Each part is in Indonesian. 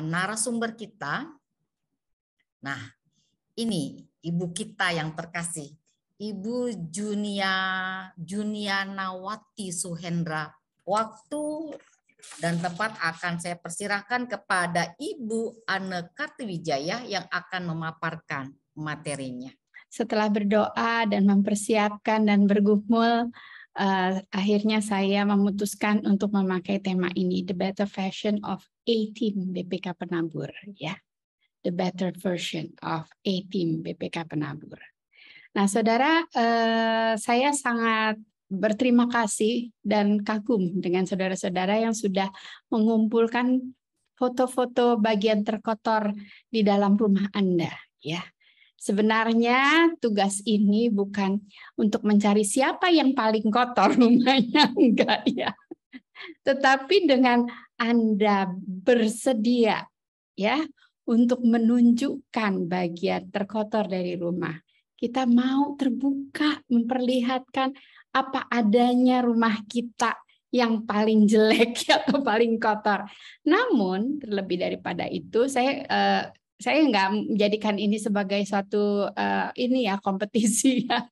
narasumber kita. Nah, ini ibu kita yang terkasih, Ibu Junianawati Suhendra. Waktu dan tempat akan saya persilahkan kepada Ibu Anne Kartiwijaya yang akan memaparkan materinya. Setelah berdoa dan mempersiapkan dan bergumul, akhirnya saya memutuskan untuk memakai tema ini, The Better Version of A-Team BPK Penabur, ya. The Better Version of A-Team BPK Penabur. Nah, saudara, saya sangat berterima kasih dan kagum dengan saudara-saudara yang sudah mengumpulkan foto-foto bagian terkotor di dalam rumah Anda, ya. Sebenarnya tugas ini bukan untuk mencari siapa yang paling kotor rumahnya, enggak ya. Tetapi dengan Anda bersedia ya untuk menunjukkan bagian terkotor dari rumah, kita mau terbuka memperlihatkan apa adanya rumah kita yang paling jelek atau paling kotor. Namun terlebih daripada itu, saya nggak menjadikan ini sebagai suatu ini ya kompetisi ya.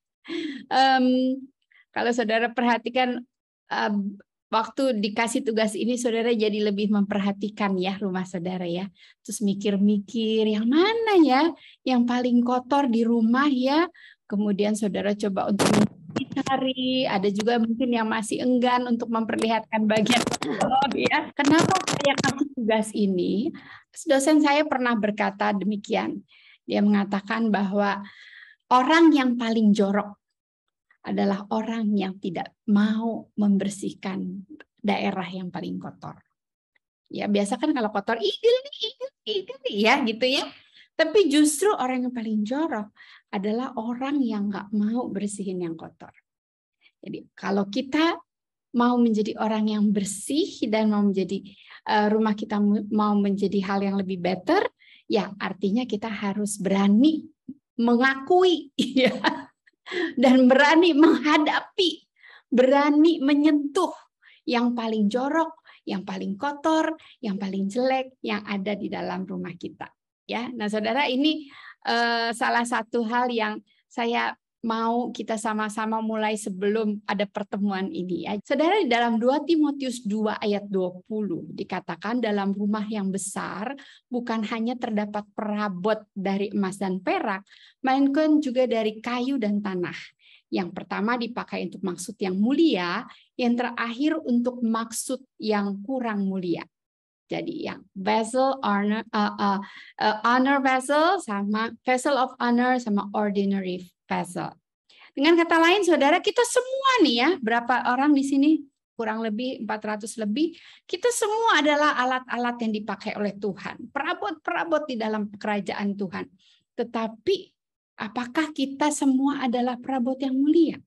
Kalau saudara perhatikan waktu dikasih tugas ini, saudara jadi lebih memperhatikan ya rumah saudara ya. Terus mikir-mikir yang mana ya yang paling kotor di rumah ya. Kemudian saudara coba untuk mencari. Ada juga mungkin yang masih enggan untuk memperlihatkan bagian kotor ya. Kenapa saya kasih tugas ini? Dosen saya pernah berkata demikian. Dia mengatakan bahwa orang yang paling jorok adalah orang yang tidak mau membersihkan daerah yang paling kotor. Ya, biasa kan kalau kotor igil ya gitu ya. Tapi justru orang yang paling jorok adalah orang yang nggak mau bersihin yang kotor. Jadi kalau kita mau menjadi orang yang bersih dan mau menjadi rumah kita mau menjadi hal yang lebih better, ya artinya kita harus berani mengakui ya. Dan berani menghadapi, berani menyentuh yang paling jorok, yang paling kotor, yang paling jelek yang ada di dalam rumah kita. Ya, nah saudara, ini salah satu hal yang saya mau kita sama-sama mulai sebelum ada pertemuan ini ya. Saudara, di dalam 2 Timotius 2 ayat 20 dikatakan dalam rumah yang besar bukan hanya terdapat perabot dari emas dan perak, melainkan juga dari kayu dan tanah. Yang pertama dipakai untuk maksud yang mulia, yang terakhir untuk maksud yang kurang mulia. Jadi yang vessel honor vessel sama vessel of honor sama ordinary vessel. Dengan kata lain, saudara, kita semua nih ya, berapa orang di sini? Kurang lebih 400 lebih. Kita semua adalah alat-alat yang dipakai oleh Tuhan. Perabot-perabot di dalam kerajaan Tuhan. Tetapi apakah kita semua adalah perabot yang mulia?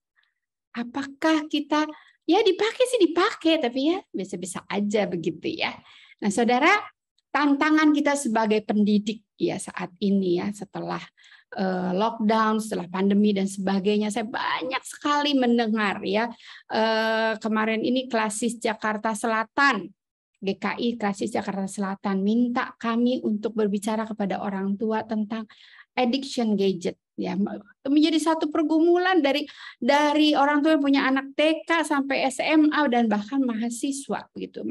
Apakah kita, ya dipakai sih dipakai, tapi ya bisa-bisa aja begitu ya. Nah saudara, tantangan kita sebagai pendidik ya saat ini ya, setelah lockdown, setelah pandemi dan sebagainya, saya banyak sekali mendengar ya. Kemarin ini Klasis Jakarta Selatan, GKI Klasis Jakarta Selatan minta kami untuk berbicara kepada orang tua tentang addiction gadget ya, menjadi satu pergumulan dari orang tua yang punya anak TK sampai SMA dan bahkan mahasiswa gitu.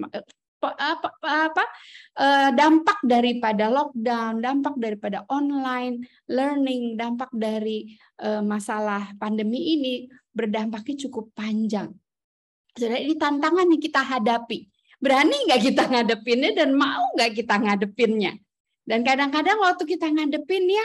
Dampak daripada lockdown, dampak daripada online learning, dampak dari masalah pandemi ini berdampaknya cukup panjang. Jadi ini tantangan yang kita hadapi. Berani nggak kita ngadepinnya dan mau nggak kita ngadepinnya? Dan kadang-kadang waktu kita ngadepinnya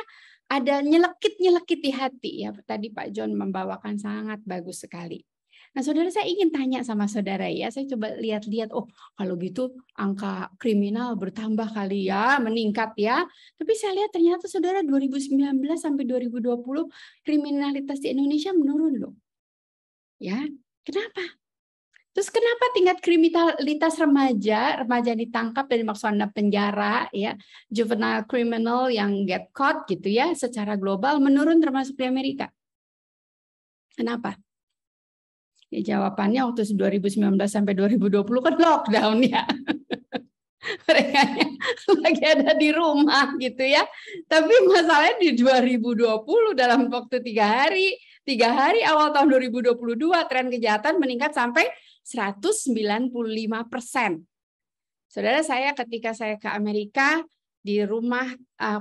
ada nyelekit-nyelekit di hati ya. Tadi Pak John membawakan sangat bagus sekali. Nah, saudara, saya ingin tanya sama saudara ya. Saya coba lihat-lihat, oh kalau gitu angka kriminal bertambah kali ya, meningkat ya. Tapi saya lihat ternyata saudara 2019 sampai 2020 kriminalitas di Indonesia menurun loh. Ya, kenapa? Terus kenapa tingkat kriminalitas remaja ditangkap dan dimaksud penjara ya, juvenile criminal yang get caught gitu ya, secara global menurun termasuk di Amerika. Kenapa? Ya, jawabannya waktu 2019 sampai 2020 kan lockdown ya. Mereka lagi ada di rumah gitu ya. Tapi masalahnya di 2020 dalam waktu 3 hari awal tahun 2022 tren kejahatan meningkat sampai 195%. Saudara, saya ketika saya ke Amerika di rumah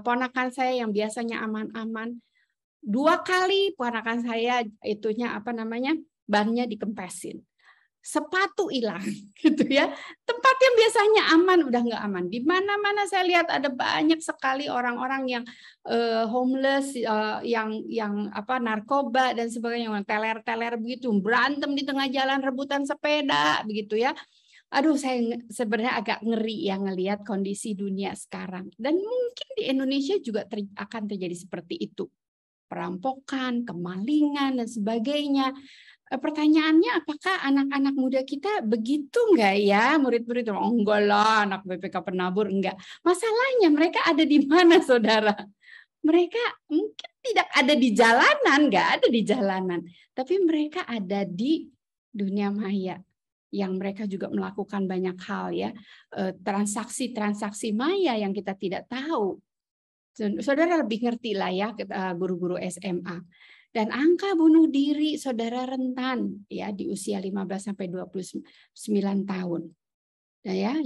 ponakan saya yang biasanya aman-aman, 2 kali ponakan saya itunya bannya dikempesin. Sepatu hilang gitu ya. Tempat yang biasanya aman udah nggak aman. Di mana-mana saya lihat ada banyak sekali orang-orang yang homeless, yang narkoba dan sebagainya, yang teler-teler begitu, berantem di tengah jalan, rebutan sepeda begitu ya. Aduh, saya sebenarnya agak ngeri ya ngelihat kondisi dunia sekarang. Dan mungkin di Indonesia juga akan terjadi seperti itu. Perampokan, kemalingan dan sebagainya. Pertanyaannya, apakah anak-anak muda kita begitu enggak ya? Murid-murid, oh, enggak lah, anak BPK Penabur enggak. Masalahnya mereka ada di mana, saudara? Mereka mungkin tidak ada di jalanan, enggak ada di jalanan. Tapi mereka ada di dunia maya. Yang mereka juga melakukan banyak hal ya. Transaksi-transaksi maya yang kita tidak tahu. Saudara lebih ngerti lah ya, guru-guru SMA. Dan angka bunuh diri saudara rentan ya di usia 15 sampai 29 tahun. Nah, ya,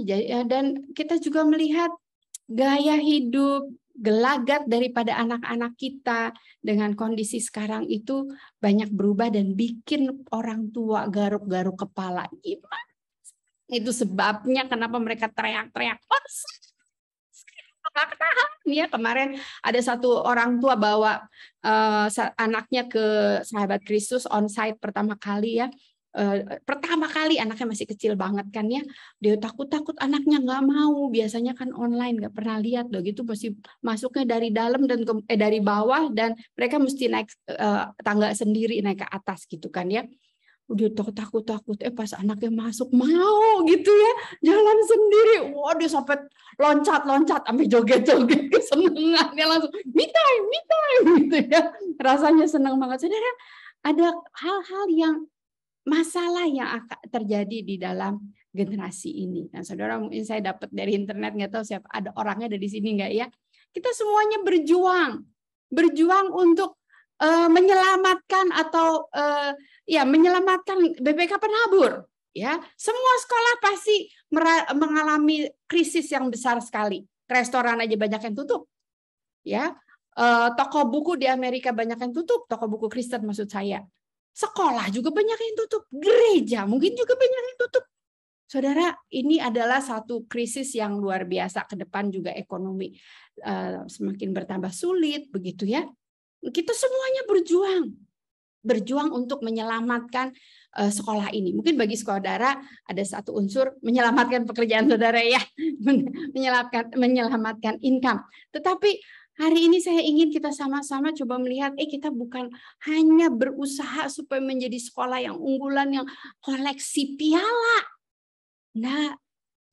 dan kita juga melihat gaya hidup gelagat daripada anak-anak kita dengan kondisi sekarang itu banyak berubah dan bikin orang tua garuk-garuk kepala. Gimana? Itu sebabnya kenapa mereka teriak-teriak. Ya, kemarin ada satu orang tua bawa anaknya ke Sahabat Kristus on-site pertama kali ya. Pertama kali anaknya masih kecil banget kan ya. Dia takut-takut anaknya nggak mau. Biasanya kan online nggak pernah lihat loh gitu, masih masuknya dari dalam dan dari bawah dan mereka mesti naik tangga sendiri naik ke atas gitu kan ya. Udah takut-takut, pas anaknya masuk mau gitu ya, jalan sendiri. Wah, dia sampai loncat-loncat, sampai joget-joget, kesenangan. Dia langsung, me time gitu ya. Rasanya senang banget. Saudara, ada hal-hal yang masalah yang akan terjadi di dalam generasi ini. Nah, saudara, mungkin saya dapat dari internet, nggak tahu siapa, ada orangnya ada di sini nggak ya. Kita semuanya berjuang untuk menyelamatkan atau menyelamatkan BPK Penabur ya. Semua sekolah pasti mengalami krisis yang besar sekali. Restoran aja banyak yang tutup ya. Toko buku di Amerika banyak yang tutup, toko buku Kristen maksud saya. Sekolah juga banyak yang tutup, gereja mungkin juga banyak yang tutup. Saudara, ini adalah satu krisis yang luar biasa. Ke depan juga ekonomi semakin bertambah sulit begitu ya. Kita semuanya berjuang untuk menyelamatkan sekolah ini. Mungkin bagi saudara ada satu unsur menyelamatkan pekerjaan saudara ya, menyelamatkan income. Tetapi hari ini saya ingin kita sama-sama coba melihat, kita bukan hanya berusaha supaya menjadi sekolah yang unggulan, yang koleksi piala. Nah,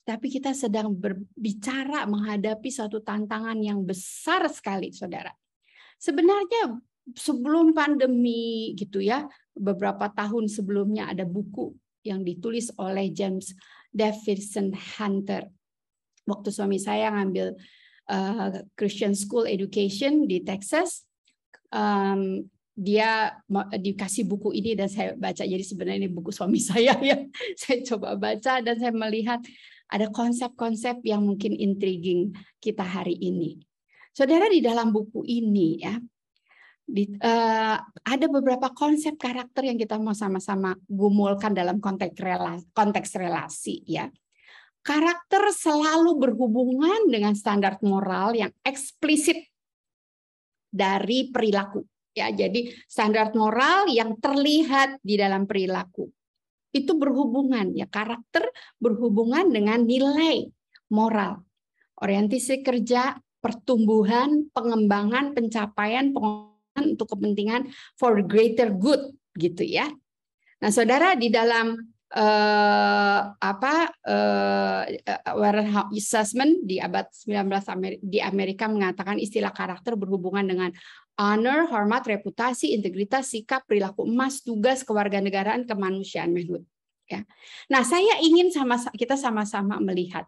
tapi kita sedang berbicara menghadapi suatu tantangan yang besar sekali, saudara. Sebenarnya sebelum pandemi gitu ya, beberapa tahun sebelumnya ada buku yang ditulis oleh James Davison Hunter. Waktu suami saya ngambil Christian School Education di Texas, dia dikasih buku ini dan saya baca. Jadi sebenarnya ini buku suami saya ya. Saya coba baca dan saya melihat ada konsep-konsep yang mungkin intriguing kita hari ini. Saudara, di dalam buku ini ya, ada beberapa konsep karakter yang kita mau sama-sama gumulkan dalam konteks relasi ya. Karakter selalu berhubungan dengan standar moral yang eksplisit dari perilaku ya. Jadi standar moral yang terlihat di dalam perilaku itu berhubungan ya. Karakter berhubungan dengan nilai moral, orientasi kerja, pertumbuhan, pengembangan, pencapaian, untuk kepentingan for greater good gitu ya. Nah, saudara, di dalam Warren Assessment di abad 19 di Amerika mengatakan istilah karakter berhubungan dengan honor, hormat, reputasi, integritas, sikap, perilaku emas, tugas, kewarganegaraan, kemanusiaan, manhood. Ya. Nah, saya ingin kita sama-sama melihat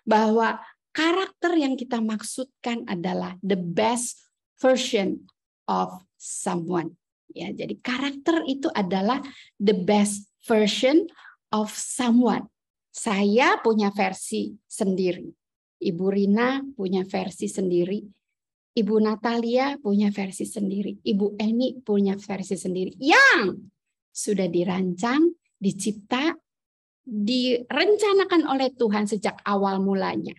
bahwa karakter yang kita maksudkan adalah the best version of someone. Ya, jadi karakter itu adalah the best version of someone. Saya punya versi sendiri. Ibu Rina punya versi sendiri. Ibu Natalia punya versi sendiri. Ibu Eni punya versi sendiri. Yang sudah dirancang, dicipta, direncanakan oleh Tuhan sejak awal mulanya.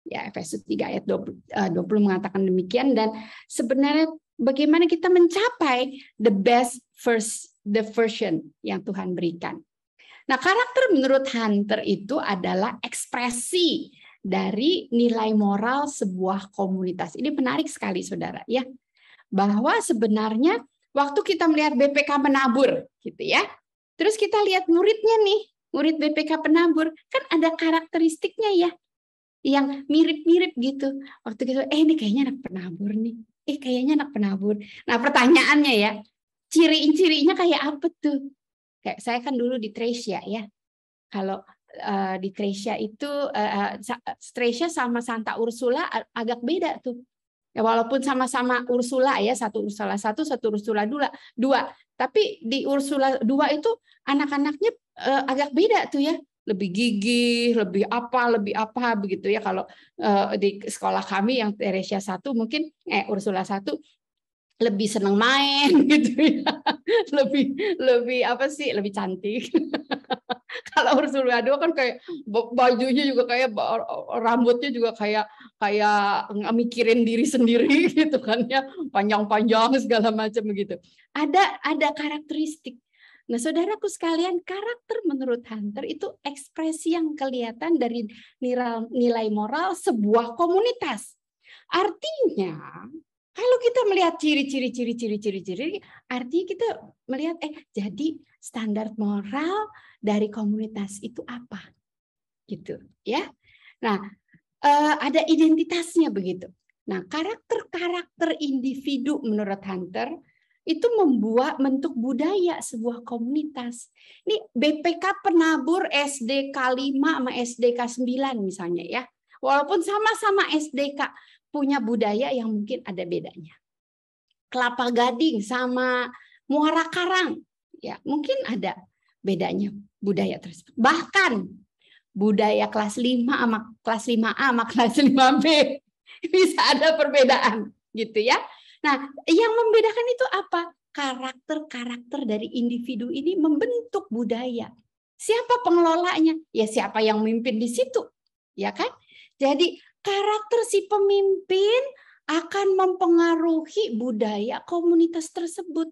Ya, Efesus 3 ayat 20 mengatakan demikian. Dan sebenarnya bagaimana kita mencapai the version yang Tuhan berikan. Nah, karakter menurut Hunter itu adalah ekspresi dari nilai moral sebuah komunitas. Ini menarik sekali, saudara, ya. Bahwa sebenarnya waktu kita melihat BPK Penabur, gitu ya. Terus kita lihat muridnya nih, murid BPK Penabur, kan ada karakteristiknya ya, yang mirip-mirip gitu. Waktu gitu, ini kayaknya anak penabur nih. Kayaknya anak penabur. Nah, pertanyaannya ya, ciri-cirinya kayak apa tuh? Kayak saya kan dulu di Tresia ya. Kalau di Tresia itu, Tresia sama Santa Ursula agak beda tuh. Ya, walaupun sama-sama Ursula ya, satu Ursula 1, satu Ursula 2. Tapi di Ursula 2 itu anak-anaknya agak beda tuh ya. Lebih gigih, lebih apa begitu ya. Kalau di sekolah kami yang Teresia 1 mungkin Ursula 1 lebih senang main gitu ya. Lebih apa sih? Lebih cantik. Kalau Ursula 2 kan kayak bajunya juga kayak rambutnya juga kayak mikirin diri sendiri gitu kan ya, panjang-panjang segala macam begitu. Ada karakteristik. Nah, saudaraku sekalian, karakter menurut Hunter itu ekspresi yang kelihatan dari nilai moral sebuah komunitas. Artinya, kalau kita melihat ciri-ciri, artinya kita melihat jadi standar moral dari komunitas itu apa, gitu ya. Nah, ada identitasnya begitu. Nah, karakter individu menurut Hunter itu membuat bentuk budaya sebuah komunitas. Ini BPK Penabur SDK 5 sama SDK 9 misalnya ya. Walaupun sama-sama SDK punya budaya yang mungkin ada bedanya. Kelapa Gading sama Muara Karang ya, mungkin ada bedanya budaya tersebut. Bahkan budaya kelas 5 sama kelas 5A sama kelas 5B bisa ada perbedaan gitu ya. Nah, yang membedakan itu apa? Karakter dari individu ini membentuk budaya. Siapa pengelolanya? Ya siapa yang memimpin di situ, ya kan? Jadi karakter si pemimpin akan mempengaruhi budaya komunitas tersebut.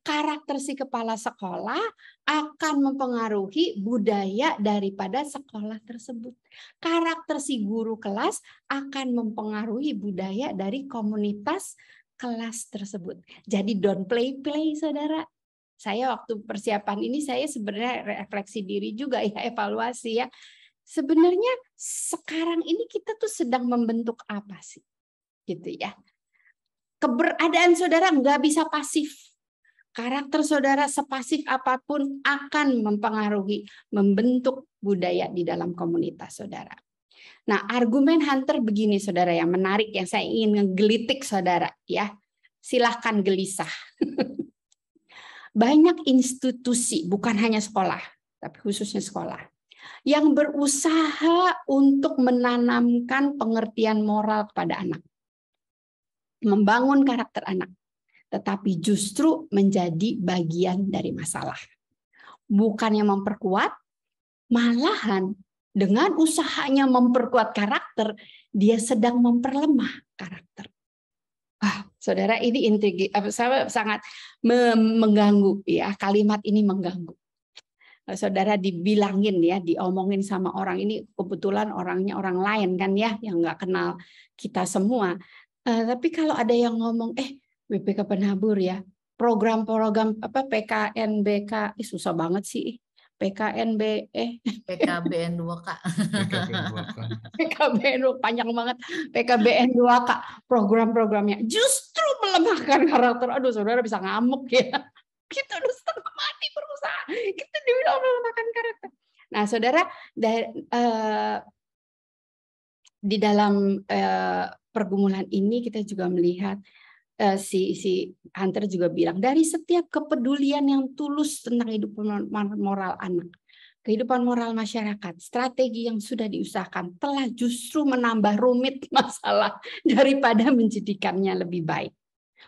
Karakter si kepala sekolah akan mempengaruhi budaya daripada sekolah tersebut. Karakter si guru kelas akan mempengaruhi budaya dari komunitas kelas tersebut. Jadi don't play, saudara. Saya waktu persiapan ini saya sebenarnya refleksi diri juga ya, evaluasi ya. Sebenarnya sekarang ini kita tuh sedang membentuk apa sih? Gitu ya. Keberadaan saudara nggak bisa pasif. Karakter saudara sepasif apapun akan membentuk budaya di dalam komunitas saudara. Nah, argumen Hunter begini saudara yang menarik yang saya ingin menggelitik saudara ya. Silahkan gelisah. Banyak institusi, bukan hanya sekolah, tapi khususnya sekolah, yang berusaha untuk menanamkan pengertian moral kepada anak. Membangun karakter anak. Tetapi justru menjadi bagian dari masalah. Bukannya memperkuat, malahan dengan usahanya memperkuat karakter, dia sedang memperlemah karakter. Saudara, ini saya sangat mengganggu ya, kalimat ini mengganggu. Saudara dibilangin ya, diomongin sama orang ini, kebetulan orangnya orang lain kan ya, yang nggak kenal kita semua. Tapi kalau ada yang ngomong, BPK Penabur ya, program-program apa PKNBK, susah banget sih. PKBN 2K. PKBN panjang banget. PKBN 2K program-programnya justru melemahkan karakter. Aduh, saudara bisa ngamuk ya. Kita udah setengah mati berusaha. Kita dibilang melemahkan karakter. Nah, saudara, di dalam pergumulan ini kita juga melihat si Hunter juga bilang dari setiap kepedulian yang tulus tentang kehidupan moral anak, kehidupan moral masyarakat, strategi yang sudah diusahakan telah justru menambah rumit masalah daripada menjadikannya lebih baik.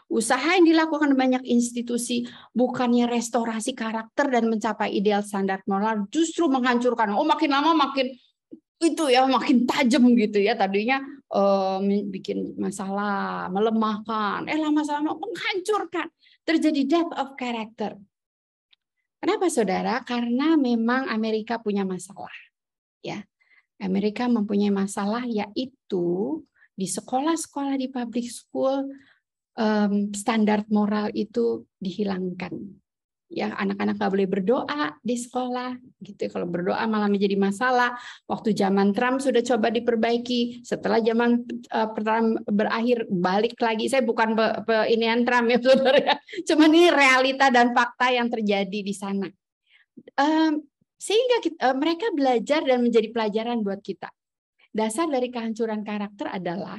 Usaha yang dilakukan banyak institusi bukannya restorasi karakter dan mencapai ideal standar moral, justru menghancurkan. Oh, makin lama makin itu ya, makin tajam gitu ya. Tadinya bikin masalah, melemahkan, lama-lama menghancurkan. Terjadi death of character. Kenapa saudara? Karena memang Amerika punya masalah. Ya, Amerika mempunyai masalah, yaitu di sekolah-sekolah di public school standar moral itu dihilangkan. Ya, anak-anak nggak boleh berdoa di sekolah, gitu. Kalau berdoa malah menjadi masalah. Waktu zaman Trump sudah coba diperbaiki. Setelah zaman Trump berakhir, balik lagi. Saya bukan inian Trump ya, saudara. Cuma ini realita dan fakta yang terjadi di sana. Sehingga mereka belajar dan menjadi pelajaran buat kita. Dasar dari kehancuran karakter adalah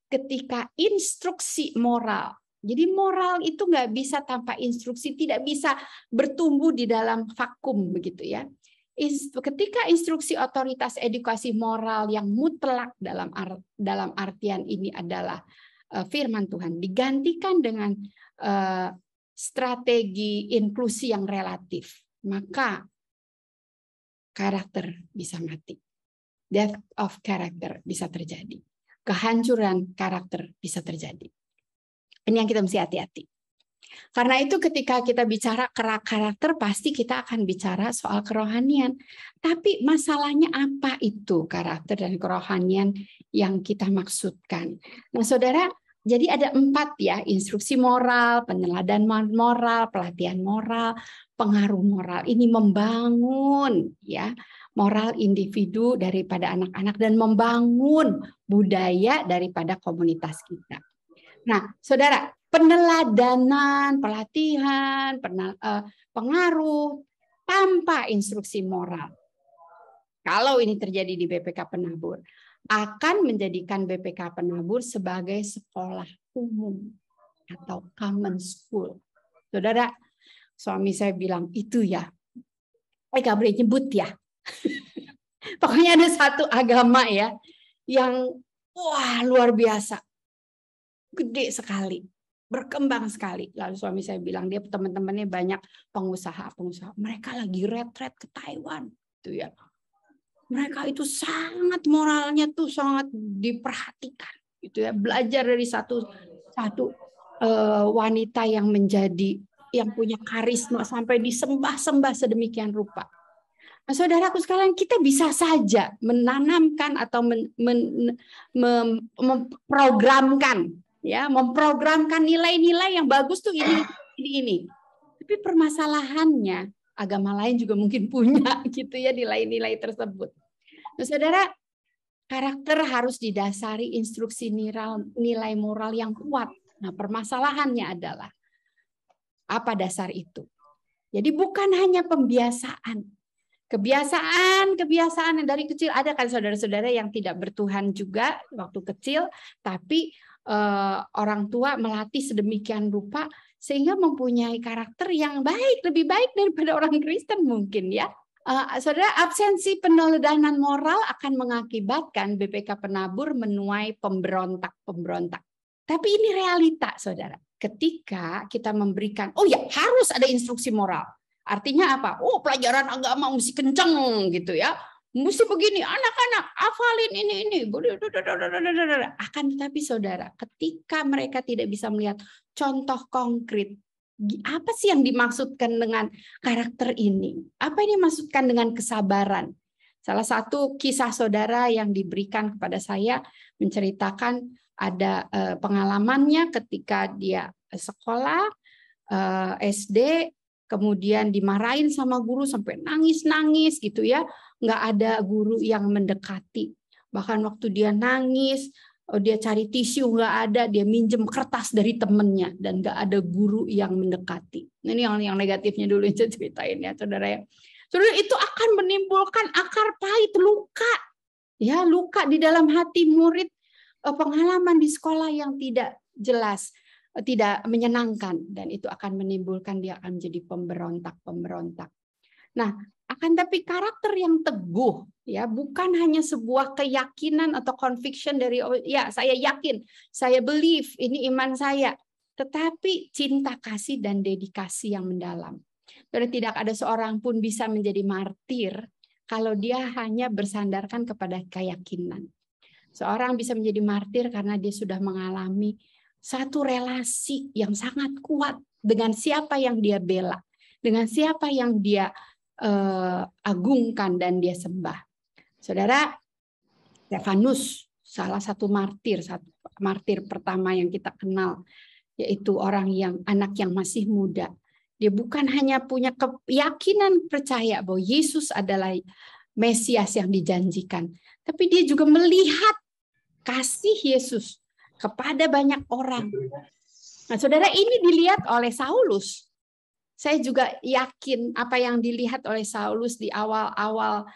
ketika instruksi moral. Jadi moral itu nggak bisa tanpa instruksi, tidak bisa bertumbuh di dalam vakum begitu ya. Ketika instruksi otoritas edukasi moral yang mutlak dalam artian ini adalah firman Tuhan digantikan dengan strategi inklusi yang relatif, maka karakter bisa mati. Death of character bisa terjadi. Kehancuran karakter bisa terjadi. Ini yang kita mesti hati-hati. Karena itu ketika kita bicara karakter, pasti kita akan bicara soal kerohanian. Tapi masalahnya apa itu karakter dan kerohanian yang kita maksudkan? Nah saudara, jadi ada 4 ya, instruksi moral, peneladanan moral, pelatihan moral, pengaruh moral. Ini membangun ya moral individu daripada anak-anak dan membangun budaya daripada komunitas kita. Nah, saudara, peneladanan, pelatihan, pengaruh tanpa instruksi moral. Kalau ini terjadi di BPK Penabur, akan menjadikan BPK Penabur sebagai sekolah umum atau common school. Saudara, suami saya bilang, itu ya, nggak boleh nyebut ya. Pokoknya ada satu agama ya, yang wah luar biasa. Gede sekali, berkembang sekali. Lalu suami saya bilang, dia teman-temannya banyak pengusaha. Mereka lagi retret ke Taiwan, gitu ya. Mereka itu sangat moralnya tuh sangat diperhatikan, gitu ya. Belajar dari satu wanita yang punya karisma sampai disembah-sembah sedemikian rupa. Nah, saudaraku sekalian, kita bisa saja menanamkan atau memprogramkan nilai-nilai yang bagus tuh ini. Tapi permasalahannya agama lain juga mungkin punya gitu ya nilai-nilai tersebut. Nah, saudara, karakter harus didasari instruksi nilai moral yang kuat. Nah, permasalahannya adalah apa dasar itu? Jadi bukan hanya pembiasaan. Kebiasaan yang dari kecil ada kan saudara-saudara yang tidak bertuhan juga waktu kecil, tapi orang tua melatih sedemikian rupa sehingga mempunyai karakter yang baik, lebih baik daripada orang Kristen mungkin ya. Saudara, absensi peneladanan moral akan mengakibatkan BPK Penabur menuai pemberontak. Tapi ini realita, saudara. Ketika kita memberikan, oh ya harus ada instruksi moral. Artinya apa? Oh, pelajaran agama mesti kenceng gitu ya. Mesti begini, anak-anak hafalin ini. Akan tetapi saudara, ketika mereka tidak bisa melihat contoh konkret, apa sih yang dimaksudkan dengan karakter ini? Apa ini dimaksudkan dengan kesabaran? Salah satu kisah saudara yang diberikan kepada saya menceritakan ada pengalamannya ketika dia sekolah SD, kemudian dimarahin sama guru sampai nangis gitu ya. Nggak ada guru yang mendekati. Bahkan waktu dia nangis, dia cari tisu nggak ada, dia minjem kertas dari temennya dan nggak ada guru yang mendekati. Ini yang negatifnya dulu yang saya ceritain ya, saudara ya. Saudara, itu akan menimbulkan akar pahit, luka Ya, luka di dalam hati murid, pengalaman di sekolah yang tidak jelas, tidak menyenangkan, dan itu akan menimbulkan dia akan menjadi pemberontak. Nah, akan tapi karakter yang teguh, ya, bukan hanya sebuah keyakinan atau conviction dari, ya saya yakin, saya believe, ini iman saya, tetapi cinta kasih dan dedikasi yang mendalam. Karena tidak ada seorang pun bisa menjadi martir kalau dia hanya bersandarkan kepada keyakinan. Seorang bisa menjadi martir karena dia sudah mengalami satu relasi yang sangat kuat dengan siapa yang dia bela, dengan siapa yang dia agungkan dan dia sembah. Saudara, Stefanus salah satu martir pertama yang kita kenal, yaitu orang yang anak yang masih muda. Dia bukan hanya punya keyakinan percaya bahwa Yesus adalah Mesias yang dijanjikan, tapi dia juga melihat kasih Yesus kepada banyak orang. Nah, saudara, ini dilihat oleh Saulus. Saya juga yakin apa yang dilihat oleh Saulus di awal-awal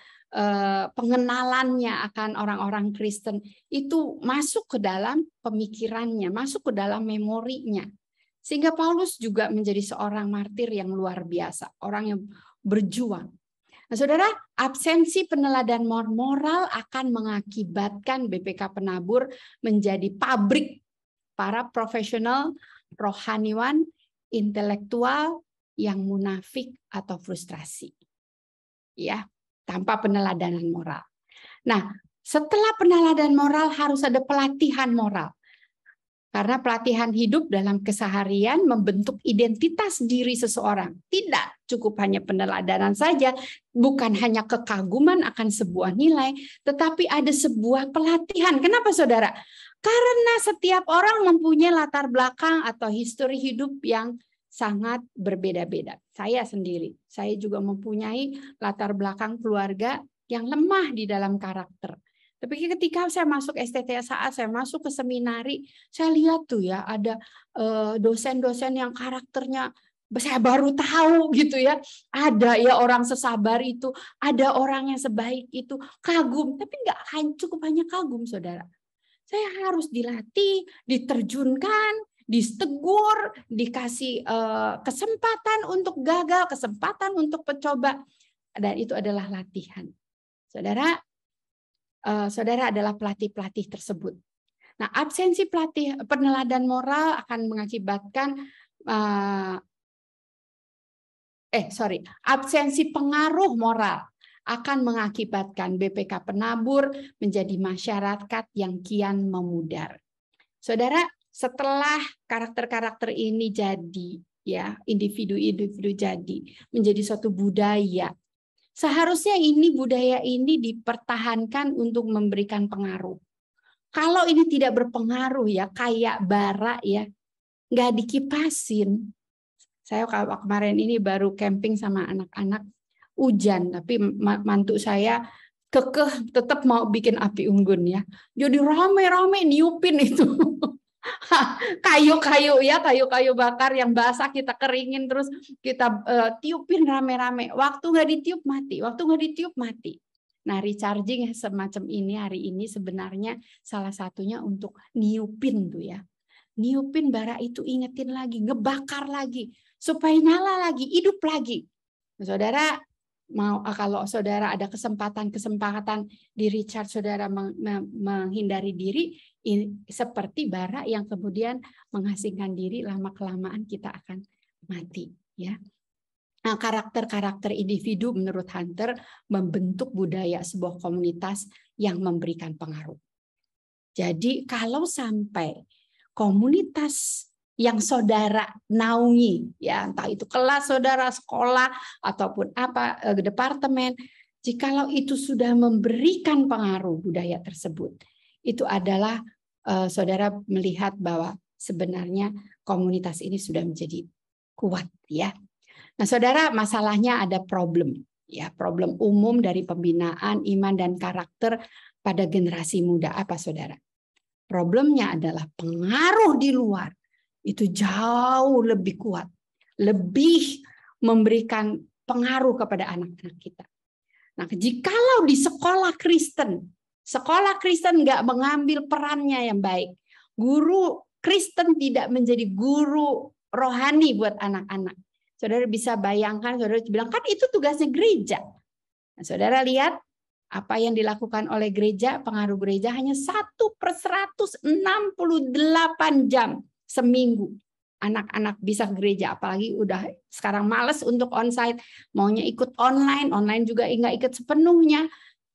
pengenalannya akan orang-orang Kristen itu masuk ke dalam pemikirannya, masuk ke dalam memorinya. Sehingga Paulus juga menjadi seorang martir yang luar biasa, orang yang berjuang. Nah, saudara, absensi peneladan moral akan mengakibatkan BPK Penabur menjadi pabrik para profesional rohaniwan, intelektual yang munafik atau frustrasi. Ya, tanpa peneladanan moral. Nah, setelah peneladanan moral harus ada pelatihan moral. Karena pelatihan hidup dalam keseharian membentuk identitas diri seseorang. Tidak cukup hanya peneladanan saja, bukan hanya kekaguman akan sebuah nilai, tetapi ada sebuah pelatihan. Kenapa, saudara? Karena setiap orang mempunyai latar belakang atau histori hidup yang sangat berbeda-beda. Saya sendiri, saya juga mempunyai latar belakang keluarga yang lemah di dalam karakter. Tapi ketika saya masuk STTSA, saya masuk ke seminari, saya lihat tuh ya ada dosen-dosen yang karakternya saya baru tahu gitu ya. Ada ya orang sesabar itu, ada orang yang sebaik itu, kagum. Tapi nggak cukup hanya kagum, saudara. Saya harus dilatih, diterjunkan, ditegur, dikasih kesempatan untuk gagal, kesempatan untuk mencoba, dan itu adalah latihan. Saudara, saudara adalah pelatih-pelatih tersebut. Nah, absensi peneladan moral akan mengakibatkan absensi pengaruh moral akan mengakibatkan BPK Penabur menjadi masyarakat yang kian memudar. Saudara, setelah karakter-karakter ini jadi, ya, individu-individu jadi menjadi suatu budaya, seharusnya budaya ini dipertahankan untuk memberikan pengaruh. Kalau ini tidak berpengaruh, ya, kayak bara, ya, nggak dikipasin. Saya kemarin ini baru camping sama anak-anak, hujan, tapi mantu saya kekeh tetap mau bikin api unggun, ya. Jadi rame-rame niupin itu. Kayu-kayu bakar yang basah kita keringin terus kita tiupin rame-rame. Waktu nggak ditiup mati. Nah, recharging semacam ini hari ini sebenarnya salah satunya untuk niupin tuh, ya. Niupin bara itu, ingetin lagi, ngebakar lagi supaya nyala lagi, hidup lagi. Nah, saudara, kalau saudara ada kesempatan di recharge, saudara menghindari diri seperti bara yang kemudian mengasingkan diri, lama-kelamaan kita akan mati, ya. Nah, karakter-karakter individu menurut Hunter membentuk budaya sebuah komunitas yang memberikan pengaruh. Jadi kalau sampai komunitas yang saudara naungi, ya, entah itu kelas saudara, sekolah, ataupun departemen, jikalau itu sudah memberikan pengaruh budaya tersebut, itu adalah saudara melihat bahwa sebenarnya komunitas ini sudah menjadi kuat, ya. Nah, saudara, masalahnya ada problem, ya, problem umum dari pembinaan iman dan karakter pada generasi muda. Apa, saudara? Problemnya adalah pengaruh di luar itu jauh lebih kuat, lebih memberikan pengaruh kepada anak-anak kita. Nah, jikalau di sekolah Kristen Sekolah Kristen nggak mengambil perannya yang baik. Guru Kristen tidak menjadi guru rohani buat anak-anak. Saudara bisa bayangkan, saudara bilang, kan itu tugasnya gereja. Nah, saudara lihat apa yang dilakukan oleh gereja, pengaruh gereja hanya 1/168 jam seminggu. Anak-anak bisa ke gereja, apalagi udah sekarang males untuk onsite, maunya ikut online juga nggak ikut sepenuhnya.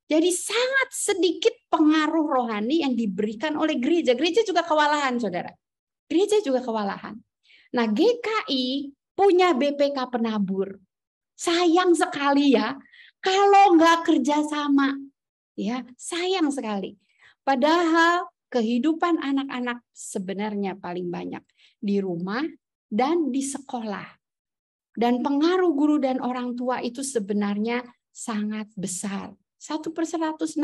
Jadi sangat sedikit pengaruh rohani yang diberikan oleh gereja. Gereja juga kewalahan, saudara. Gereja juga kewalahan. Nah, GKI punya BPK penabur. Sayang sekali ya, kalau nggak kerjasama, ya sayang sekali. Padahal kehidupan anak-anak sebenarnya paling banyak di rumah dan di sekolah. Dan pengaruh guru dan orang tua itu sebenarnya sangat besar. 1/168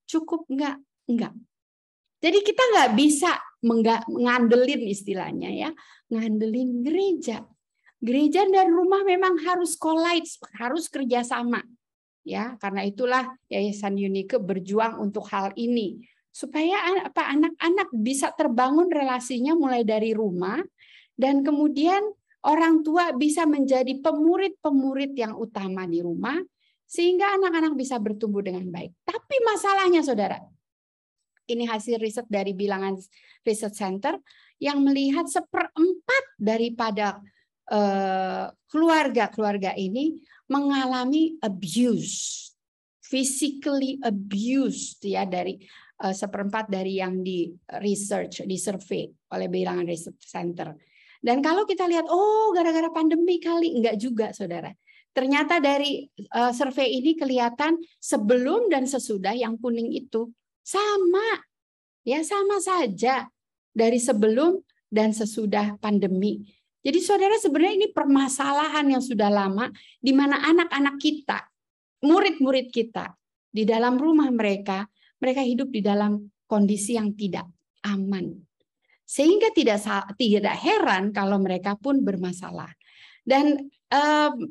cukup enggak? Enggak. Jadi kita nggak bisa ngandelin istilahnya ya, ngandelin gereja. Gereja dan rumah memang harus collide, harus kerjasama. Ya, karena itulah Yayasan Unike berjuang untuk hal ini. Supaya anak-anak bisa terbangun relasinya mulai dari rumah, dan kemudian orang tua bisa menjadi pemurid-pemurid yang utama di rumah, sehingga anak-anak bisa bertumbuh dengan baik. Tapi masalahnya, saudara, ini hasil riset dari Bilangan Research Center yang melihat 1/4 daripada keluarga-keluarga ini mengalami abuse, physically abused ya, dari 1/4 dari yang di research, di survei oleh Bilangan Research Center. Dan kalau kita lihat, oh gara-gara pandemi kali, enggak juga, saudara. Ternyata dari survei ini kelihatan sebelum dan sesudah yang kuning itu sama. Ya, sama saja dari sebelum dan sesudah pandemi. Jadi saudara, sebenarnya ini permasalahan yang sudah lama di mana anak-anak kita, murid-murid kita di dalam rumah mereka hidup di dalam kondisi yang tidak aman. Sehingga tidak heran kalau mereka pun bermasalah. Dan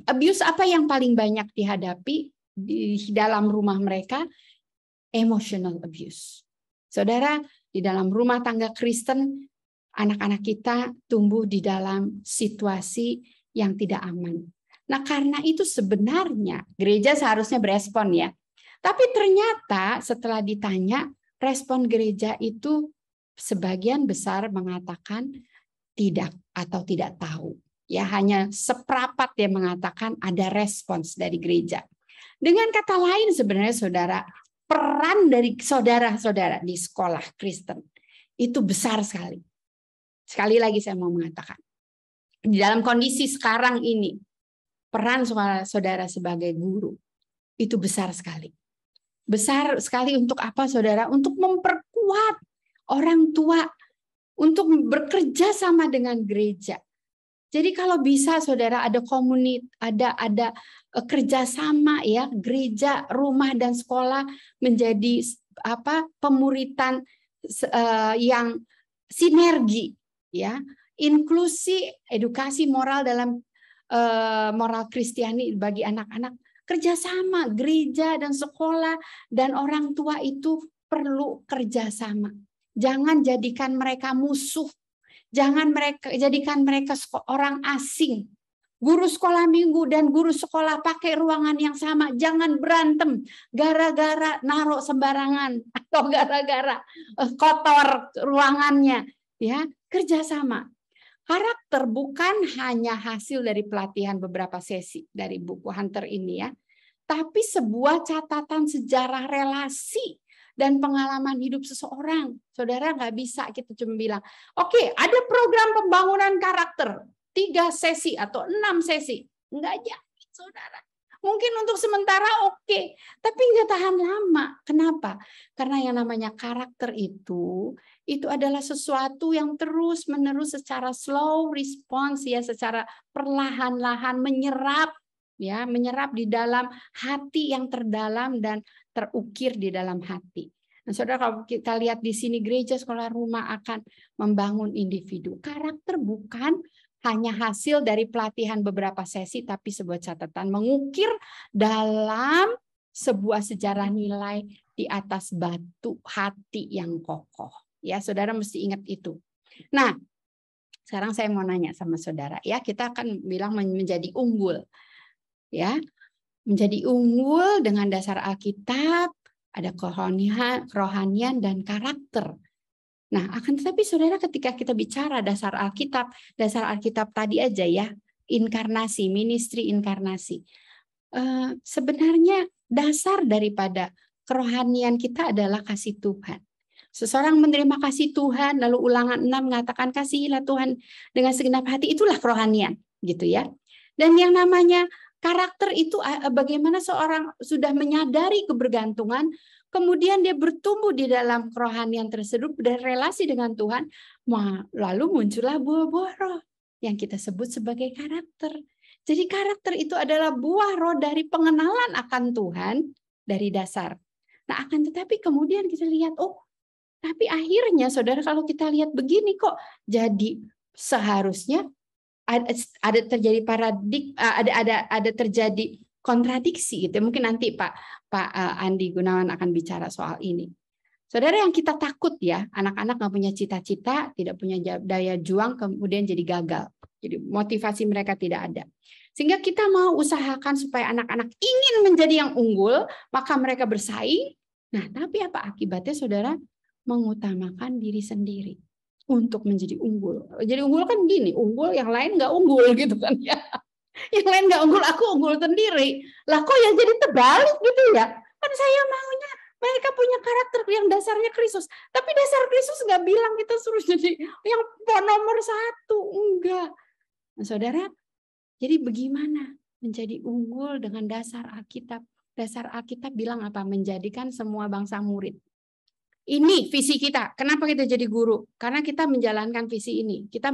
abuse apa yang paling banyak dihadapi di dalam rumah mereka? Emotional abuse. Saudara, di dalam rumah tangga Kristen, anak-anak kita tumbuh di dalam situasi yang tidak aman. Nah, karena itu sebenarnya gereja seharusnya berespon ya. Tapi ternyata setelah ditanya, respon gereja itu sebagian besar mengatakan tidak atau tidak tahu. Ya, hanya seprapat yang mengatakan ada respons dari gereja. Dengan kata lain sebenarnya saudara, peran dari saudara-saudara di sekolah Kristen itu besar sekali. Sekali lagi saya mau mengatakan, di dalam kondisi sekarang ini, peran saudara sebagai guru itu besar sekali. Besar sekali untuk apa, saudara? Untuk memperkuat orang tua, untuk bekerja sama dengan gereja. Jadi kalau bisa, saudara, ada ada kerjasama ya, gereja, rumah dan sekolah menjadi pemuritan yang sinergi ya, inklusi, edukasi moral dalam moral Kristiani bagi anak-anak, kerjasama gereja dan sekolah dan orang tua itu perlu kerjasama. Jangan jadikan mereka musuh. Jangan jadikan mereka orang asing. Guru sekolah minggu dan guru sekolah pakai ruangan yang sama. Jangan berantem gara-gara naruh sembarangan atau gara-gara kotor ruangannya. Ya, kerjasama. Karakter bukan hanya hasil dari pelatihan beberapa sesi dari buku Hunter ini ya, tapi sebuah catatan sejarah relasi dan pengalaman hidup seseorang. Saudara, nggak bisa kita cuma bilang, oke, ada program pembangunan karakter 3 sesi atau 6 sesi. Nggak jadi, saudara. Mungkin untuk sementara oke, tapi nggak tahan lama. Kenapa? Karena yang namanya karakter itu adalah sesuatu yang terus-menerus secara slow response ya, secara perlahan-lahan menyerap di dalam hati yang terdalam dan terukir di dalam hati. Nah, saudara, kalau kita lihat di sini gereja, sekolah, rumah akan membangun individu. Karakter bukan hanya hasil dari pelatihan beberapa sesi, tapi sebuah catatan mengukir dalam sebuah sejarah nilai di atas batu hati yang kokoh. Ya, saudara mesti ingat itu. Nah, sekarang saya mau nanya sama saudara ya, kita akan bilang menjadi unggul. Ya, menjadi unggul dengan dasar Alkitab, ada kerohanian dan karakter. Nah, akan tetapi saudara ketika kita bicara dasar Alkitab tadi aja ya, inkarnasi, ministry inkarnasi. Sebenarnya dasar daripada kerohanian kita adalah kasih Tuhan. Seseorang menerima kasih Tuhan, lalu Ulangan 6 mengatakan kasihilah Tuhan dengan segenap hati, itulah kerohanian, gitu ya. Dan yang namanya karakter itu bagaimana seorang sudah menyadari kebergantungan, kemudian dia bertumbuh di dalam kerohanian tersebut dan relasi dengan Tuhan, lalu muncullah buah-buah roh yang kita sebut sebagai karakter. Jadi karakter itu adalah buah roh dari pengenalan akan Tuhan dari dasar. Nah, akan tetapi kemudian kita lihat, tapi akhirnya saudara kalau kita lihat begini kok jadi seharusnya ada terjadi ada terjadi kontradiksi gitu. Mungkin nanti Pak Andi Gunawan akan bicara soal ini. Saudara, yang kita takut ya, anak-anak nggak punya cita-cita, tidak punya daya juang, kemudian jadi gagal. Jadi motivasi mereka tidak ada. Sehingga kita mau usahakan supaya anak-anak ingin menjadi yang unggul, maka mereka bersaing. Nah, tapi apa akibatnya saudara? Mengutamakan diri sendiri untuk menjadi unggul. Jadi unggul kan gini, unggul yang lain nggak unggul gitu kan ya. Yang lain nggak unggul, aku unggul sendiri. Lah kok ya jadi terbalik gitu ya? Kan saya maunya mereka punya karakter yang dasarnya Kristus. Tapi dasar Kristus nggak bilang kita suruh jadi yang nomor 1. Enggak. Nah, saudara, jadi bagaimana menjadi unggul dengan dasar Alkitab? Dasar Alkitab bilang apa? Menjadikan semua bangsa murid. Ini visi kita. Kenapa kita jadi guru? Karena kita menjalankan visi ini. Kita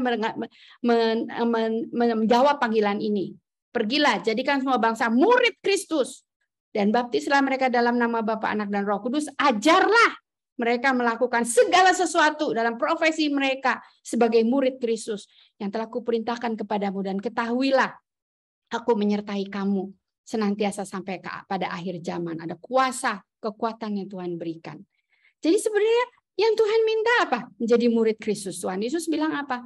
menjawab panggilan ini. Pergilah, jadikan semua bangsa murid Kristus. Dan baptislah mereka dalam nama Bapa, Anak, dan Roh Kudus. Ajarlah mereka melakukan segala sesuatu dalam profesi mereka sebagai murid Kristus yang telah kuperintahkan kepadamu. Dan ketahuilah, aku menyertai kamu senantiasa sampai pada akhir zaman. Ada kuasa, kekuatan yang Tuhan berikan. Jadi sebenarnya yang Tuhan minta apa? Menjadi murid Kristus. Tuhan Yesus bilang apa?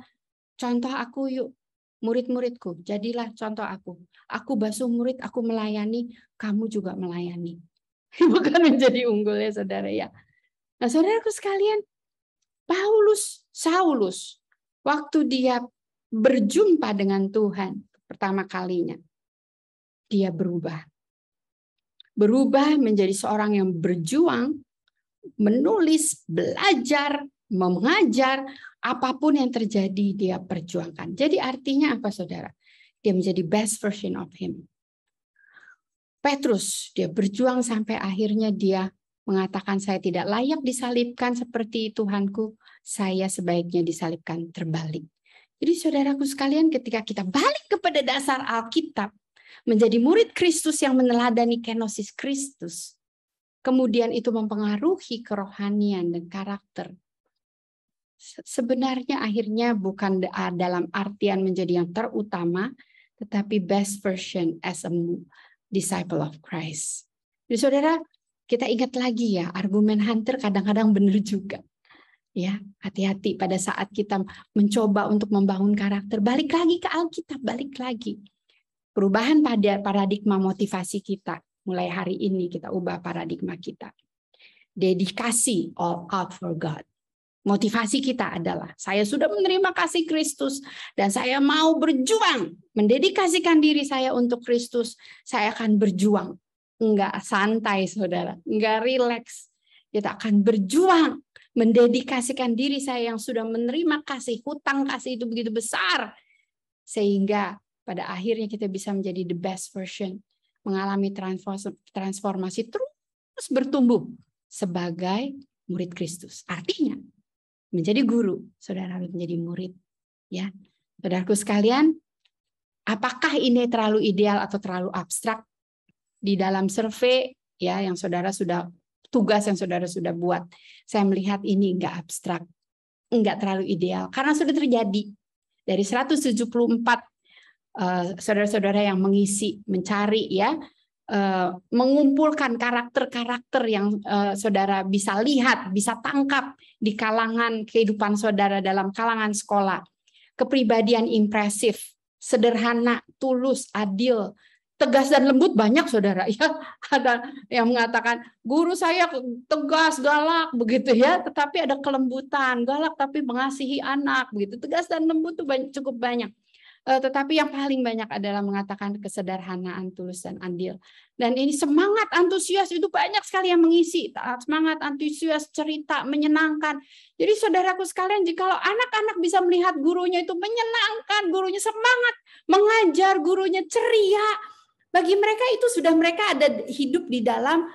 Contoh aku yuk, murid-muridku, jadilah contoh aku. Aku basuh murid, aku melayani, kamu juga melayani. Bukan menjadi unggul ya saudara ya. Nah saudaraku sekalian, Saulus, waktu dia berjumpa dengan Tuhan pertama kalinya, dia berubah. Berubah menjadi seorang yang berjuang, menulis, belajar, mengajar, apapun yang terjadi dia perjuangkan. Jadi artinya apa saudara? Dia menjadi best version of him. Petrus, dia berjuang sampai akhirnya dia mengatakan saya tidak layak disalibkan seperti Tuhanku, saya sebaiknya disalibkan terbalik. Jadi saudaraku sekalian, ketika kita balik kepada dasar Alkitab, menjadi murid Kristus yang meneladani kenosis Kristus, kemudian itu mempengaruhi kerohanian dan karakter. Sebenarnya akhirnya bukan dalam artian menjadi yang terutama, tetapi best version as a disciple of Christ. Jadi saudara, kita ingat lagi ya, argumen Hunter kadang-kadang benar juga. Ya, hati-hati pada saat kita mencoba untuk membangun karakter. Balik lagi ke Alkitab, balik lagi. Perubahan pada paradigma motivasi kita. Mulai hari ini kita ubah paradigma kita. Dedikasi all out for God. Motivasi kita adalah saya sudah menerima kasih Kristus dan saya mau berjuang. Mendedikasikan diri saya untuk Kristus. Saya akan berjuang. Enggak santai saudara. Enggak rileks. Kita akan berjuang. Mendedikasikan diri saya yang sudah menerima kasih. Hutang kasih itu begitu besar. Sehingga pada akhirnya kita bisa menjadi the best version. Mengalami transformasi terus bertumbuh sebagai murid Kristus. Artinya menjadi guru, saudara harus menjadi murid. Ya, saudaraku sekalian, apakah ini terlalu ideal atau terlalu abstrak? Di dalam survei ya yang saudara sudah tugas yang saudara sudah buat, saya melihat ini enggak abstrak, enggak terlalu ideal karena sudah terjadi. Dari 174 saudara-saudara yang mengisi, mencari ya mengumpulkan karakter-karakter yang saudara bisa lihat, bisa tangkap di kalangan kehidupan saudara dalam kalangan sekolah. Kepribadian impresif, sederhana, tulus, adil, tegas dan lembut banyak saudara. Ya, ada yang mengatakan guru saya tegas, galak begitu ya, tetapi ada kelembutan, galak tapi mengasihi anak begitu. Tegas dan lembut itu cukup banyak. Tetapi yang paling banyak adalah mengatakan kesederhanaan, tulus, dan adil. Dan ini semangat antusias itu banyak sekali yang mengisi. Semangat antusias, cerita, menyenangkan. Jadi saudaraku sekalian, jikalau anak-anak bisa melihat gurunya itu menyenangkan, gurunya semangat, mengajar, gurunya ceria, bagi mereka itu sudah mereka ada hidup di dalam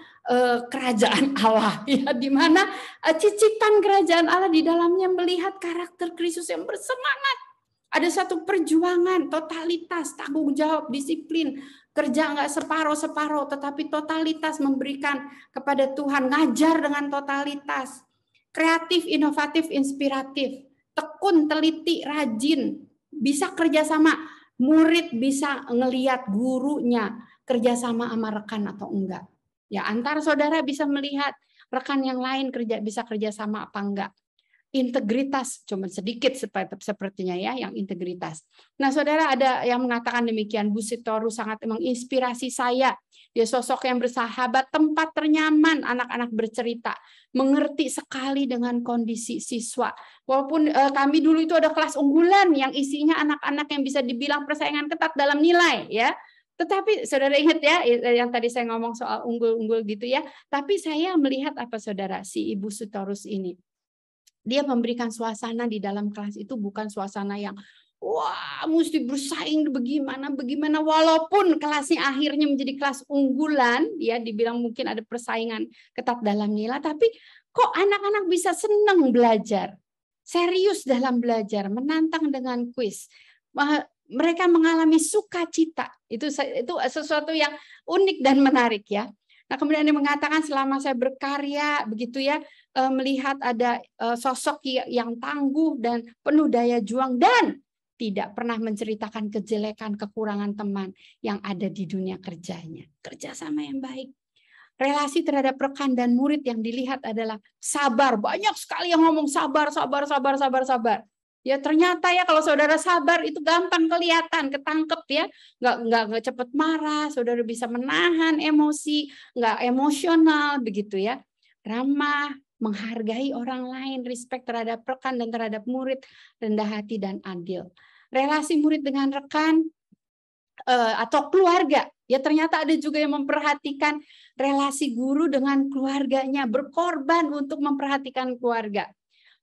kerajaan Allah, ya, di mana cicipan kerajaan Allah di dalamnya melihat karakter Kristus yang bersemangat. Ada satu perjuangan, totalitas, tanggung jawab, disiplin, kerja nggak separoh-separoh, tetapi totalitas memberikan kepada Tuhan, ngajar dengan totalitas, kreatif, inovatif, inspiratif, tekun, teliti, rajin, bisa kerjasama, murid bisa ngelihat gurunya kerjasama sama rekan atau enggak. Ya, antara saudara bisa melihat rekan yang lain bisa kerjasama apa enggak. Integritas, cuma sedikit sepertinya ya yang integritas. Nah saudara, ada yang mengatakan demikian, Bu Sitoru sangat menginspirasi saya. Dia sosok yang bersahabat, tempat ternyaman anak-anak bercerita, mengerti sekali dengan kondisi siswa. Walaupun kami dulu itu ada kelas unggulan yang isinya anak-anak yang bisa dibilang persaingan ketat dalam nilai ya. Tetapi saudara ingat ya yang tadi saya ngomong soal unggul-unggul gitu ya. Tapi saya melihat apa saudara, si Ibu Sitorus ini. Dia memberikan suasana di dalam kelas itu bukan suasana yang wah mesti bersaing bagaimana walaupun kelasnya akhirnya menjadi kelas unggulan ya, dibilang mungkin ada persaingan ketat dalam nilai, tapi kok anak-anak bisa senang belajar, serius dalam belajar, menantang dengan kuis, mereka mengalami sukacita. Itu sesuatu yang unik dan menarik ya. Nah, kemudian dia mengatakan selama saya berkarya begitu ya, melihat ada sosok yang tangguh dan penuh daya juang dan tidak pernah menceritakan kejelekan, kekurangan teman yang ada di dunia kerjanya. Kerjasama yang baik. Relasi terhadap rekan dan murid yang dilihat adalah sabar. Banyak sekali yang ngomong sabar. Ya ternyata ya kalau saudara sabar itu gampang kelihatan, ketangkep ya, nggak cepet marah, saudara bisa menahan emosi, nggak emosional begitu ya, ramah, menghargai orang lain, respect terhadap rekan dan terhadap murid, rendah hati dan adil. Relasi murid dengan rekan atau keluarga, ya ternyata ada juga yang memperhatikan relasi guru dengan keluarganya, berkorban untuk memperhatikan keluarga.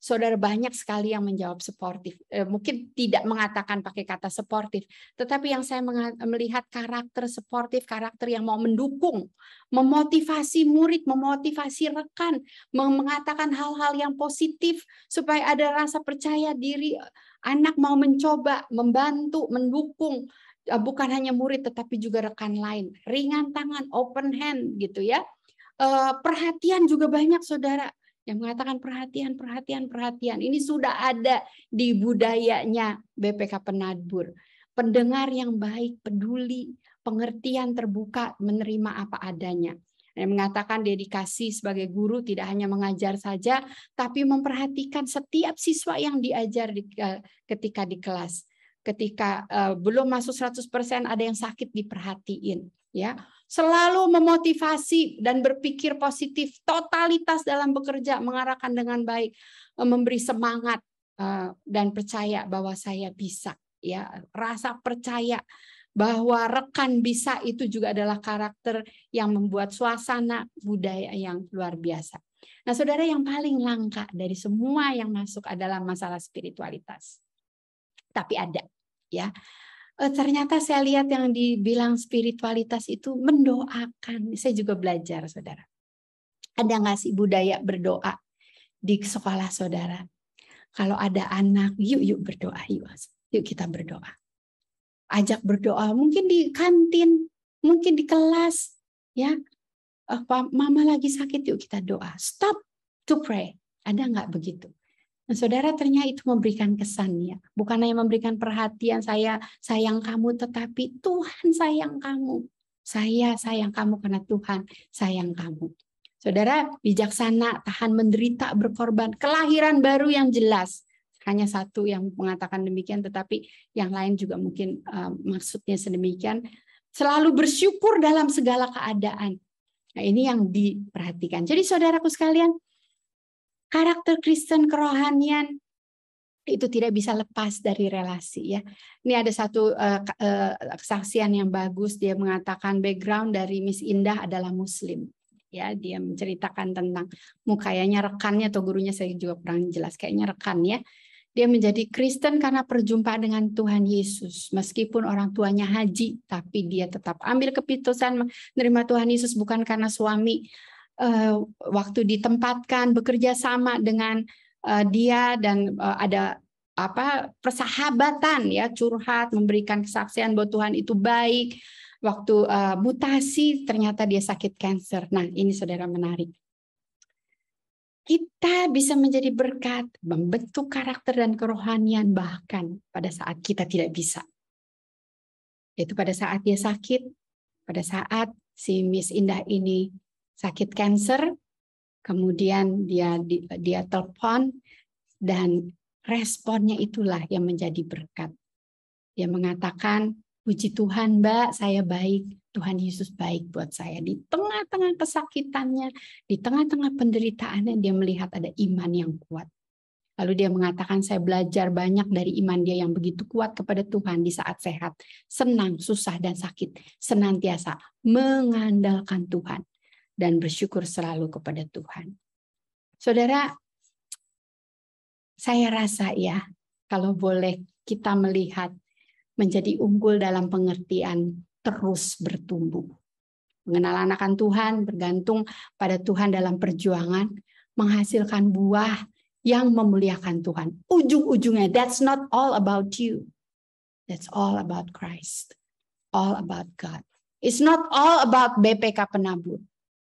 Saudara, banyak sekali yang menjawab suportif. Mungkin tidak mengatakan pakai kata suportif, tetapi yang saya melihat karakter suportif, karakter yang mau mendukung, memotivasi murid, memotivasi rekan, mengatakan hal-hal yang positif supaya ada rasa percaya diri, anak mau mencoba, membantu, mendukung, bukan hanya murid tetapi juga rekan lain. Ringan tangan, open hand gitu ya. Perhatian juga banyak saudara. Yang mengatakan perhatian. Ini sudah ada di budayanya BPK Penadbur. Pendengar yang baik, peduli, pengertian terbuka, menerima apa adanya. Yang mengatakan dedikasi sebagai guru tidak hanya mengajar saja, tapi memperhatikan setiap siswa yang diajar ketika di kelas. Ketika belum masuk 100% ada yang sakit diperhatiin. Ya, selalu memotivasi dan berpikir positif, totalitas dalam bekerja, mengarahkan dengan baik, memberi semangat dan percaya bahwa saya bisa. Ya, rasa percaya bahwa rekan bisa itu juga adalah karakter yang membuat suasana budaya yang luar biasa. Nah, saudara, yang paling langka dari semua yang masuk adalah masalah spiritualitas. Tapi ada, ya. Ternyata saya lihat yang dibilang spiritualitas itu mendoakan. Saya juga belajar, saudara. Ada nggak sih budaya berdoa di sekolah saudara? Kalau ada anak, yuk berdoa, yuk kita berdoa. Ajak berdoa, mungkin di kantin, mungkin di kelas, ya. Mama lagi sakit, yuk kita doa. Stop to pray. Ada nggak begitu? Nah, saudara, ternyata itu memberikan kesan ya. Bukan hanya memberikan perhatian, saya sayang kamu, tetapi Tuhan sayang kamu. Saya sayang kamu karena Tuhan sayang kamu. Saudara, bijaksana, tahan menderita, berkorban, kelahiran baru yang jelas. Hanya satu yang mengatakan demikian, tetapi yang lain juga mungkin maksudnya sedemikian. Selalu bersyukur dalam segala keadaan. Nah, ini yang diperhatikan. Jadi saudaraku sekalian, karakter Kristen kerohanian itu tidak bisa lepas dari relasi ya. Ini ada satu kesaksian yang bagus, dia mengatakan background dari Miss Indah adalah Muslim. Ya, dia menceritakan tentang kayaknya rekannya atau gurunya, saya juga kurang jelas, kayaknya rekannya. Dia menjadi Kristen karena perjumpaan dengan Tuhan Yesus. Meskipun orang tuanya haji, tapi dia tetap ambil keputusan menerima Tuhan Yesus bukan karena suami waktu ditempatkan bekerja sama dengan dia dan ada persahabatan ya, curhat, memberikan kesaksian bahwa Tuhan itu baik. Waktu mutasi ternyata dia sakit kanker. Nah, ini saudara menarik. Kita bisa menjadi berkat, membentuk karakter dan kerohanian bahkan pada saat kita tidak bisa. Yaitu pada saat dia sakit, pada saat si Miss Indah ini sakit kanker, kemudian dia telepon dan responnya itulah yang menjadi berkat. Dia mengatakan, puji Tuhan Mbak, saya baik. Tuhan Yesus baik buat saya. Di tengah-tengah kesakitannya, di tengah-tengah penderitaannya, dia melihat ada iman yang kuat. Lalu dia mengatakan, saya belajar banyak dari iman dia yang begitu kuat kepada Tuhan di saat sehat, senang, susah, dan sakit. Senantiasa mengandalkan Tuhan dan bersyukur selalu kepada Tuhan. Saudara, saya rasa ya, kalau boleh kita melihat menjadi unggul dalam pengertian terus bertumbuh. Mengenal akan Tuhan, bergantung pada Tuhan dalam perjuangan, menghasilkan buah yang memuliakan Tuhan. Ujung-ujungnya, that's not all about you. That's all about Christ. All about God. It's not all about BPK Penabur.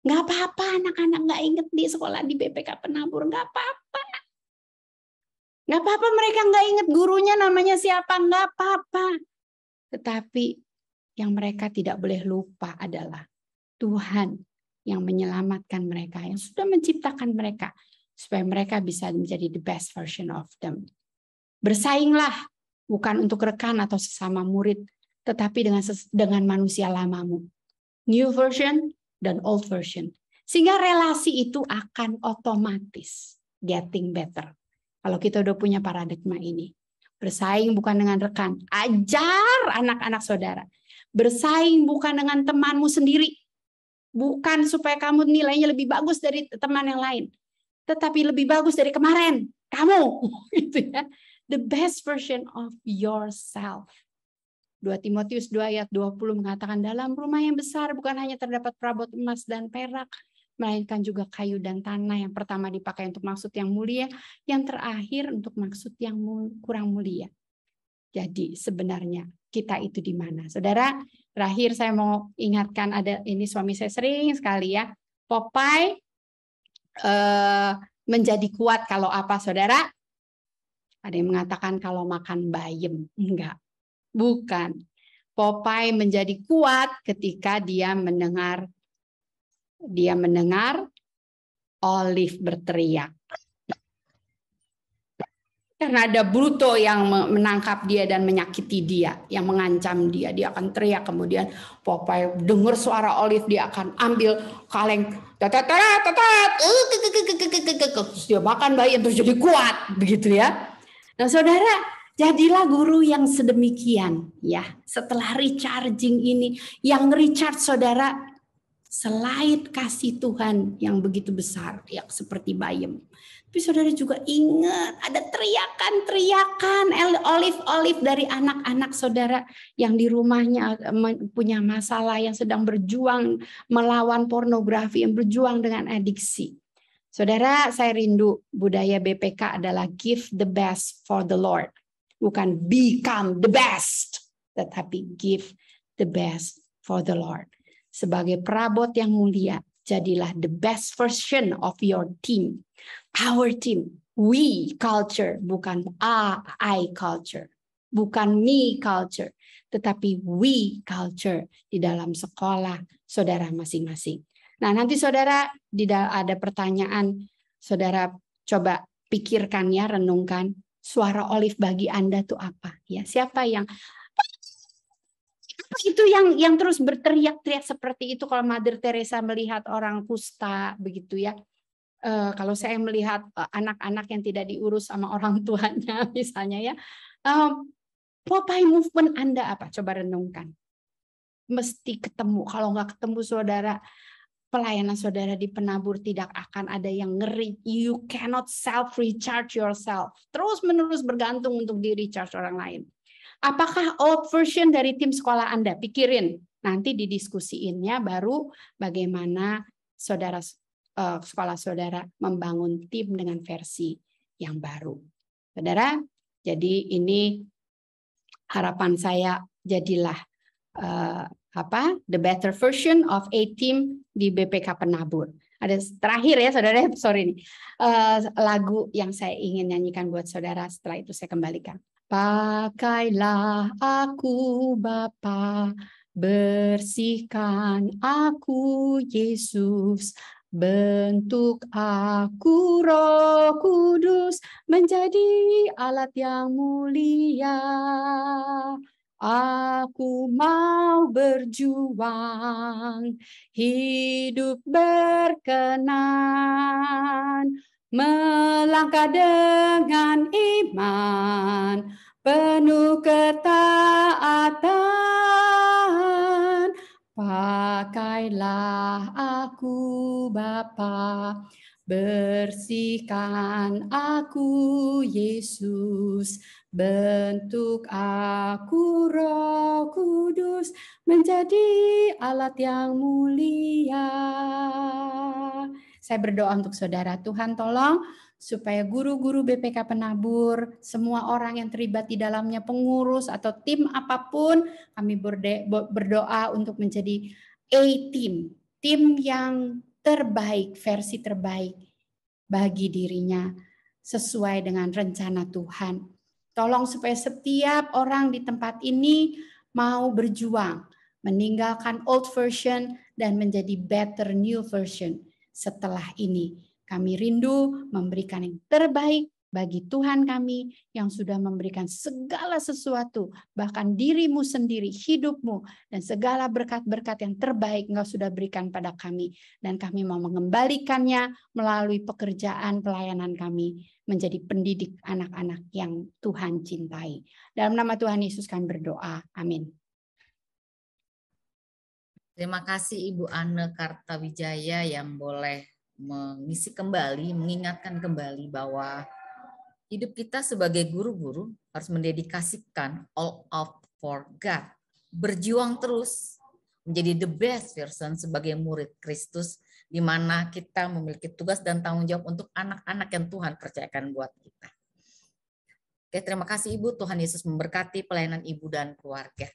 Nggak apa-apa anak-anak nggak inget di sekolah di BPK Penabur. Nggak apa-apa. Nggak apa-apa mereka nggak inget gurunya namanya siapa. Nggak apa-apa. Tetapi yang mereka tidak boleh lupa adalah Tuhan yang menyelamatkan mereka, yang sudah menciptakan mereka, supaya mereka bisa menjadi the best version of them. Bersainglah, bukan untuk rekan atau sesama murid, tetapi dengan manusia lamamu. New version dan old version. Sehingga relasi itu akan otomatis getting better. Kalau kita udah punya paradigma ini. Bersaing bukan dengan rekan. Ajar anak-anak saudara. Bersaing bukan dengan temanmu sendiri. Bukan supaya kamu nilainya lebih bagus dari teman yang lain. Tetapi lebih bagus dari kemarin. Kamu. Gitu ya. The best version of yourself. 2 Timotius 2 ayat 20 mengatakan dalam rumah yang besar bukan hanya terdapat perabot emas dan perak. Melainkan juga kayu dan tanah. Yang pertama dipakai untuk maksud yang mulia. Yang terakhir untuk maksud yang kurang mulia. Jadi sebenarnya kita itu di mana? Saudara, terakhir saya mau ingatkan ada ini suami saya sering sekali ya. Popeye menjadi kuat kalau apa saudara? Ada yang mengatakan kalau makan bayam. Enggak, bukan. Popeye menjadi kuat ketika dia mendengar Olive berteriak. Karena ada Bruto yang menangkap dia dan menyakiti dia, yang mengancam dia. Dia akan teriak, kemudian Popeye dengar suara Olive, dia akan ambil kaleng, terus dia makan bayam, terus jadi kuat, begitu ya. Nah saudara, jadilah guru yang sedemikian ya. Setelah recharging ini, yang recharge saudara, selain kasih Tuhan yang begitu besar, yang seperti bayam. Tapi saudara juga ingat ada teriakan Olive dari anak-anak saudara yang di rumahnya punya masalah, yang sedang berjuang melawan pornografi, yang berjuang dengan adiksi. Saudara, saya rindu budaya BPK adalah give the best for the Lord. Bukan become the best, tetapi give the best for the Lord. Sebagai perabot yang mulia, jadilah the best version of your team. Our team, we culture, bukan I culture. bukan me culture, tetapi we culture di dalam sekolah saudara masing-masing. Nah, nanti saudara ada pertanyaan, saudara coba pikirkan ya, renungkan suara olive bagi Anda tuh apa? Ya, siapa yang itu yang terus berteriak-teriak seperti itu kalau Mother Teresa melihat orang kusta begitu ya. Kalau saya melihat anak-anak yang tidak diurus sama orang tuanya misalnya ya. Popeye movement Anda apa? Coba renungkan. Mesti ketemu. Kalau nggak ketemu saudara, pelayanan saudara di penabur tidak akan ada yang ngeri. You cannot self-recharge yourself. Terus-menerus bergantung untuk di-recharge orang lain. Apakah old version dari tim sekolah Anda? Pikirin. Nanti didiskusiinnya baru bagaimana saudara sekolah saudara membangun tim dengan versi yang baru. Saudara, jadi ini harapan saya jadilah the better version of a team di BPK Penabur. Ada terakhir ya saudara, sorry nih, lagu yang saya ingin nyanyikan buat saudara. Setelah itu saya kembalikan. Pakailah aku Bapa, bersihkan aku Yesus, bentuk aku Roh Kudus menjadi alat yang mulia. Aku mau berjuang, hidup berkenan, melangkah dengan iman, penuh ketaatan. Pakailah aku Bapa, bersihkan aku Yesus, bentuk aku Roh Kudus menjadi alat yang mulia. Saya berdoa untuk saudara, Tuhan tolong supaya guru-guru BPK Penabur, semua orang yang terlibat di dalamnya, pengurus atau tim apapun, kami berdoa untuk menjadi tim yang terbaik, versi terbaik bagi dirinya sesuai dengan rencana Tuhan. Tolong supaya setiap orang di tempat ini mau berjuang, meninggalkan old version dan menjadi better new version. Setelah ini kami rindu memberikan yang terbaik bagi Tuhan kami yang sudah memberikan segala sesuatu, bahkan dirimu sendiri, hidupmu, dan segala berkat-berkat yang terbaik Engkau sudah berikan pada kami. Dan kami mau mengembalikannya melalui pekerjaan pelayanan kami menjadi pendidik anak-anak yang Tuhan cintai. Dalam nama Tuhan Yesus kami berdoa. Amin. Terima kasih Ibu Anne Kartawijaya yang boleh mengisi kembali, mengingatkan kembali bahwa hidup kita sebagai guru-guru harus mendedikasikan all out for God. Berjuang terus menjadi the best version sebagai murid Kristus, di mana kita memiliki tugas dan tanggung jawab untuk anak-anak yang Tuhan percayakan buat kita. Oke, terima kasih Ibu. Tuhan Yesus memberkati pelayanan Ibu dan keluarga.